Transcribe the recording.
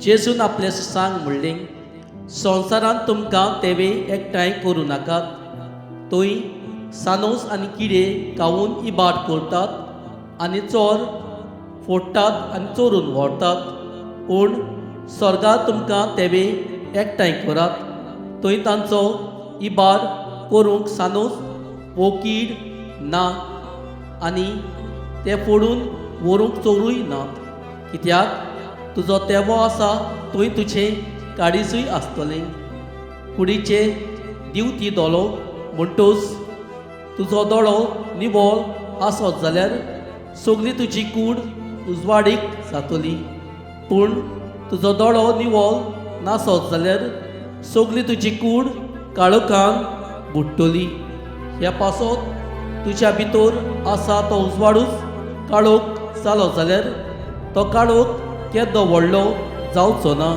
जेजून आपल्या सांग म्हणलें, संवसारांत तुमकां तेवे एकठांय करूं नाकात. थंय सानोस आनी किडे खावून इबाड करतात आनी चोर फोडटात आनी चोरून व्हरतात. पूण स्वर्गांत तुमकां तेवे एकठांय करात. थंय तांचो इबाड करूंक सानोस वो कीड ना आनी ते फोडून व्हरूंक चोरूय नात. कित्याक तुजो तेवो आसा थंय तुजें काळीजूय आसतलें. कुडीचे दिवती दोलो म्हणटूच तुजो दोळो निवळ आसत जाल्यार सगली तुजी कूड उजवाडीक जातली. पूण तुजो दोळो निवळ नासत जाल्यार सगली तुजी कूड काळोखान बुडटली. ह्या पासत तुज्या भितर आसा तो उजवाडूच काळोख जालो जाल्यार तो काळोख केदो व्हडलो जावचो ना.